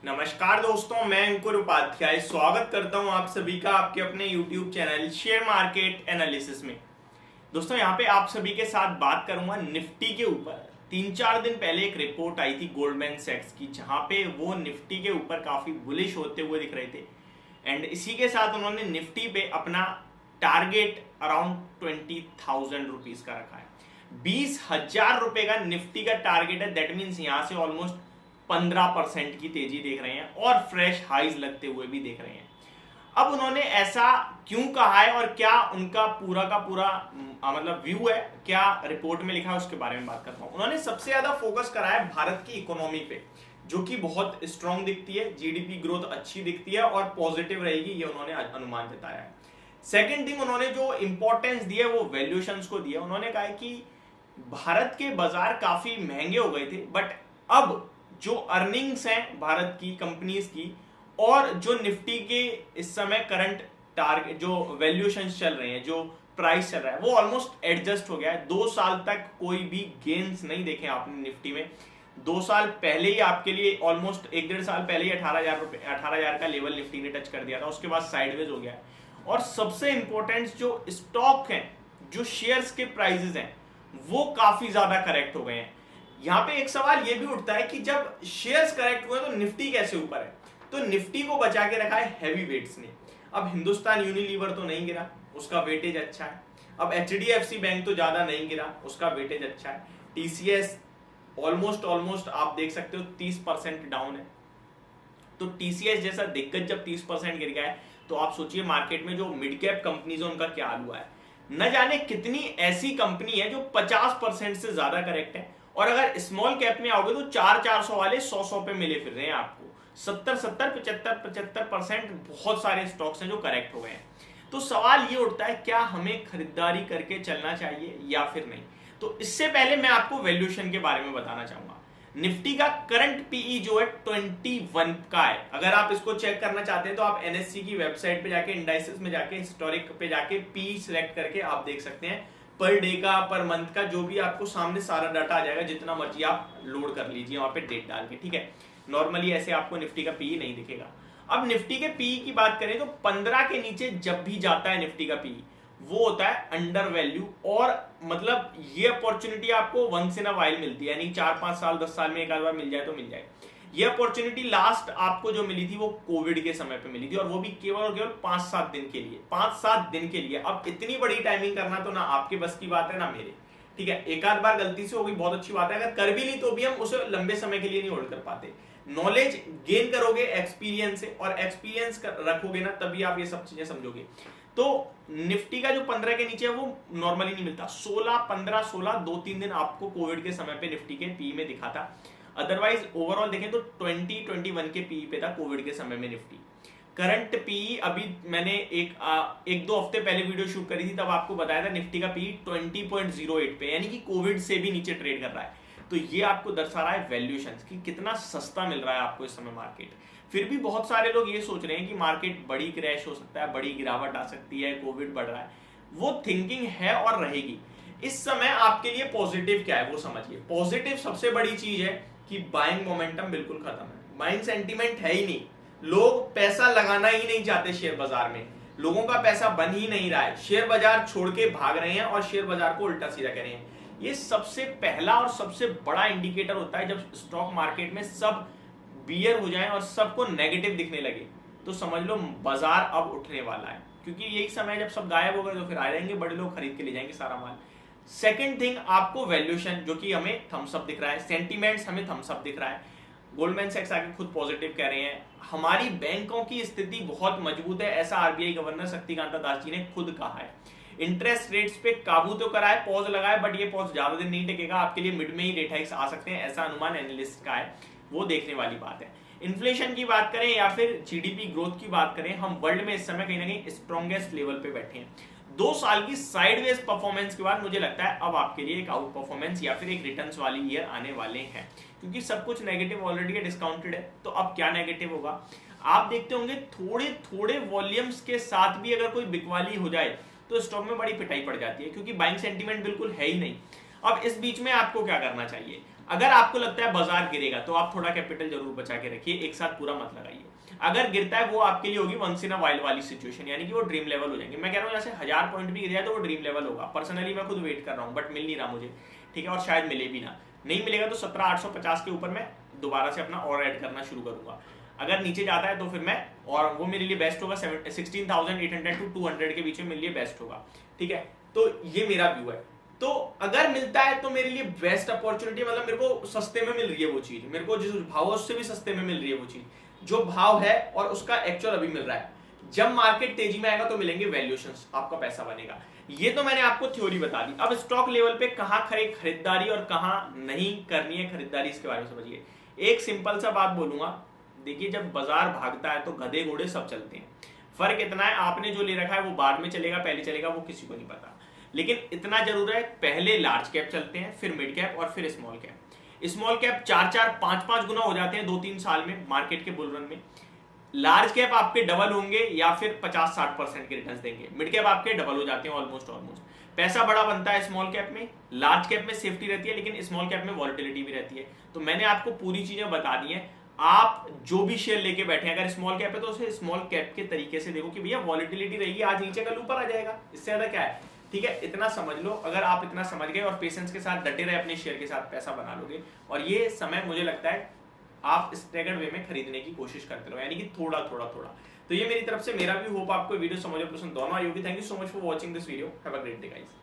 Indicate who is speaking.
Speaker 1: नमस्कार दोस्तों, मैं अंकुर उपाध्याय स्वागत करता हूं आप सभी का आपके अपने YouTube channel share market analysis में। दोस्तों यहाँ पे आप सभी के साथ बात करूंगा निफ्टी के ऊपर। 3-4 दिन पहले एक रिपोर्ट आई थी गोल्डमैन सैक्स की, जहां पे वो निफ्टी के ऊपर काफी बुलिश होते हुए दिख रहे थे एंड इसी के साथ उन्होंने निफ्टी पे अपना टारगेट अराउंड 20,000 रुपीज का रखा है। 20,000 रुपए का निफ्टी का टारगेट है। दैट मीन्स यहां से ऑलमोस्ट 15% की तेजी देख रहे हैं और फ्रेश हाइज लगते हुए भी देख रहे हैं। अब उन्होंने ऐसा क्यों कहा है और क्या उनका पूरा का पूरा मतलब व्यू है, क्या रिपोर्ट में लिखा है, उसके बारे में बात करता हूं। उन्होंने सबसे ज्यादा फोकस करा है भारत की इकोनॉमी पे, जो कि बहुत स्ट्रांग दिखती है, जीडीपी ग्रोथ अच्छी दिखती है और पॉजिटिव रहेगी, ये उन्होंने अनुमान जताया है। सेकेंड थिंग उन्होंने जो इंपॉर्टेंस दी है वो वैल्यूएशंस को दिया। उन्होंने कहा कि भारत के बाजार काफी महंगे हो गए थे, बट अब जो अर्निंग्स हैं भारत की कंपनीज की और जो निफ्टी के इस समय करंट टारगेट जो वैल्यूएशंस चल रहे हैं, जो प्राइस चल रहा है, वो ऑलमोस्ट एडजस्ट हो गया है। 2 साल तक कोई भी गेन्स नहीं देखे आपने निफ्टी में। 2 साल पहले ही आपके लिए ऑलमोस्ट 1-1.5 साल पहले ही 18,000 का लेवल निफ्टी ने टच कर दिया था, उसके बाद साइडवेज हो गया है। और सबसे इंपॉर्टेंट जो स्टॉक है, जो शेयर्स के प्राइसेस हैं, वो काफी ज्यादा करेक्ट हो गए हैं। यहां पे एक सवाल ये भी उठता है कि जब शेयर्स करेक्ट हुए तो निफ्टी कैसे ऊपर है? तो निफ्टी को बचा के रखा है हैवी वेट्स ने। अब हिंदुस्तान यूनिलीवर तो नहीं गिरा, उसका वेटेज अच्छा है। अब एचडीएफसी बैंक तो ज्यादा नहीं गिरा, उसका वेटेज अच्छा है। टीसीएस ऑलमोस्ट आप देख सकते हो 30% डाउन है। तो टीसीएस जैसा दिग्गज जब 30% गिर गया है, तो आप सोचिए मार्केट में जो मिड कैप कंपनीज है उनका क्या हाल हुआ है। न जाने कितनी ऐसी कंपनी है जो 50% से ज्यादा करेक्ट है, और अगर स्मॉल कैप में आओगे तो 400 वाले 100 पे मिले फिर रहे हैं आपको। 70, 75% बहुत सारे स्टॉक्स हैं जो करेक्ट हो गए हैं। तो सवाल ये उठता है, क्या हमें खरीदारी करके चलना चाहिए या फिर नहीं? तो इससे पहले मैं आपको वैल्यूएशन के बारे में बताना चाहूंगा। निफ्टी का करंट पीई जो है 21 का है। अगर आप इसको चेक करना चाहते हैं तो आप एनएससी की वेबसाइट पे जाके इंडाइसेस में जाके हिस्टोरिक पे जाके पी सिलेक्ट करके आप देख सकते हैं। पर डे का, पर मंथ का, जो भी आपको सामने सारा डाटा आ जाएगा, जितना मर्जी आप लोड कर लीजिए वहां पे डेट डाल के, ठीक है। नॉर्मली ऐसे आपको निफ्टी का पीई नहीं दिखेगा। अब निफ्टी के पीई की बात करें तो 15 के नीचे जब भी जाता है निफ्टी का पीई, वो होता है अंडर वैल्यू। और मतलब ये अपॉर्चुनिटी आपको वंस इन अ वाइल मिलती है, यानी 4-5 साल 10 साल में एक आध बार मिल जाए तो मिल जाए। ये अपॉर्चुनिटी लास्ट आपको जो मिली थी वो कोविड के समय पे मिली थी, और वो भी केवल और केवल 5-7 दिन के लिए, 5-7 दिन के लिए। अब इतनी बड़ी टाइमिंग करना तो ना आपके बस की बात है ना मेरे, ठीक है। एक आध बार गलती से होगी, बहुत अच्छी बात है। अगर कर भी ली तो भी हम उसे लंबे समय के लिए नहीं होल्ड कर पाते। नॉलेज गेन करोगे एक्सपीरियंस से, और एक्सपीरियंस रखोगे ना, तभी आप ये सब चीजें समझोगे। तो निफ्टी का जो 15 के नीचे है वो नॉर्मली नहीं मिलता। 16, 15, 16 2-3 दिन आपको कोविड के समय पे निफ्टी के पी में दिखा था। अदरवाइज ओवरऑल देखें तो 20-21 के पी पे था कोविड के समय में निफ्टी। करंट पी अभी मैंने एक दो हफ्ते पहले वीडियो शूट करी थी, तब आपको बताया था निफ्टी का पी 20.08 पे, यानी कि कोविड से भी नीचे ट्रेड कर रहा है। तो ये आपको दर्शा रहा है वैल्यूएशन कि कितना सस्ता मिल रहा है आपको इस समय मार्केट। फिर भी बहुत सारे लोग ये सोच रहे हैं कि मार्केट बड़ी क्रैश हो सकता है, बड़ी गिरावट आ सकती है, कोविड बढ़ रहा है। वो थिंकिंग है और रहेगी। इस समय आपके लिए पॉजिटिव क्या है वो समझिए। पॉजिटिव सबसे बड़ी चीज है कि बाइंग मोमेंटम बिल्कुल खत्म है, बाइंग सेंटीमेंट है ही नहीं। लोग पैसा लगाना ही नहीं चाहते शेयर बाजार में, लोगों का पैसा बन ही नहीं रहा है। शेयर बाजार छोड़ के भाग रहे हैं और शेयर बाजार को उल्टा सीधा कह रहे हैं। ये सबसे पहला और सबसे बड़ा इंडिकेटर होता है जब स्टॉक मार्केट में सब बियर हो जाए और सबको नेगेटिव दिखने लगे, तो समझ लो बाजार अब उठने वाला है। क्योंकि यही समय जब सब गायब हो गए तो फिर आ जाएंगे बड़े लोग, खरीद के ले जाएंगे सारा माल। सेकंड थिंग, आपको वैल्यूएशन जो कि हमें थम्स अप दिख रहा है, सेंटीमेंट्स हमें थम्स अप दिख रहा है। गोल्डमैन सैक्स आके खुद पॉजिटिव कह रहे हैं, हमारी बैंकों की स्थिति बहुत मजबूत है, ऐसा आरबीआई गवर्नर शक्तिकांता दास जी ने खुद कहा है। इंटरेस्ट रेट्स पे काबू तो करा है, पॉज लगाया, बट ये पॉज ज्यादा दिन नहीं टिकेगा, आपके लिए मिड में ही रेट हाइक्स आ सकते हैं, ऐसा अनुमान एनालिस्ट का है। वो देखने वाली बात है। इन्फ्लेशन की बात करें या फिर जीडीपी ग्रोथ की बात करें, हम वर्ल्ड में इस समय कहीं ना कहीं स्ट्रॉन्गेस्ट लेवल पे बैठे हैं। 2 साल की साइडवेज परफॉर्मेंस के बाद मुझे लगता है अब आपके लिए एक आउट परफॉर्मेंस या फिर एक रिटर्न्स वाली ईयर आने वाले हैं, क्योंकि सब कुछ नेगेटिव ऑलरेडी डिस्काउंटेड है। तो अब क्या नेगेटिव होगा आप देखते होंगे, थोड़े थोड़े वॉल्यूम्स के साथ भी अगर कोई बिकवाली हो जाए तो स्टॉक में बड़ी पिटाई पड़ जाती है, क्योंकि बाइंग सेंटीमेंट बिल्कुल है ही नहीं। अब इस बीच में आपको क्या करना चाहिए? अगर आपको लगता है बाजार गिरेगा तो आप थोड़ा कैपिटल जरूर बचा के रखिए, एक साथ पूरा मत लगाइए। अगर गिरता है वो आपके लिए होगी वंस इन अ वाइल्ड वाली सिचुएशन, यानी कि वो ड्रीम लेवल हो जाएंगे। मैं कह रहा हूँ जैसे 1000 पॉइंट भी गिर जाए तो वो ड्रीम लेवल होगा। पर्सनली मैं खुद वेट कर रहा हूँ बट मिल नहीं रहा मुझे, ठीक है, और शायद मिले भी ना। नहीं मिलेगा तो 17,850 के ऊपर मैं दोबारा से अपना और ऐड करना शुरू करूंगा। अगर नीचे जाता है तो फिर मैं, और वो मेरे लिए बेस्ट होगा 16,800 टू 200 के बीच में मेरे लिए बेस्ट होगा, ठीक है। तो ये मेरा व्यू है। तो अगर मिलता है तो मेरे लिए बेस्ट अपॉर्चुनिटी, मतलब मेरे को सस्ते में मिल रही है वो चीज, मेरे को जिस भाव है उससे भी सस्ते में मिल रही है वो चीज, जो भाव है और उसका एक्चुअल अभी मिल रहा है। जब मार्केट तेजी में आएगा तो मिलेंगे वैल्यूएशंस, आपका पैसा बनेगा। ये तो मैंने आपको थ्योरी बता दी। अब स्टॉक लेवल पे कहां खरीदारी और कहां नहीं करनी है खरीदारी, इसके बारे में समझिए। एक सिंपल सा बात बोलूंगा, देखिए जब बाजार भागता है तो गधे घोड़े सब चलते हैं। फर्क इतना है आपने जो ले रखा है वो बाद में चलेगा पहले चलेगा वो किसी को नहीं पता, लेकिन इतना जरूर है पहले लार्ज कैप चलते हैं, फिर मिड कैप और फिर स्मॉल कैप। स्मॉल कैप 4-4, 5-5 गुना हो जाते हैं 2-3 साल में मार्केट के बुल रन में। लार्ज कैप आपके डबल होंगे या फिर 50-60% के रिटर्न्स देंगे। मिड कैप आपके डबल हो जाते हैं ऑलमोस्ट। पैसा बड़ा बनता है स्मॉल कैप में, लार्ज कैप में सेफ्टी रहती है, लेकिन स्मॉल कैप में वॉलेटिलिटी भी रहती है। तो मैंने आपको पूरी चीजें बता दी हैं। आप जो भी शेयर लेके बैठे हैं, अगर स्मॉल कैप है तो उसे स्मॉल कैप के तरीके से देखो कि भैया वॉलेटिलिटी रहेगी, आज नीचे कल ऊपर आ जाएगा, इससे ज्यादा क्या है, ठीक है। इतना समझ लो। अगर आप इतना समझ गए और पेशेंस के साथ डटे रहे अपने शेयर के साथ, पैसा बना लोगे। और ये समय मुझे लगता है आप स्टैगर्ड वे में खरीदने की कोशिश करते रहो, यानी कि थोड़ा थोड़ा थोड़ा। तो ये मेरी तरफ से मेरा भी होप आपको वीडियो समझ और पसंद दोनों आई होगी। Thank you so much for watching this video. Have a great day guys.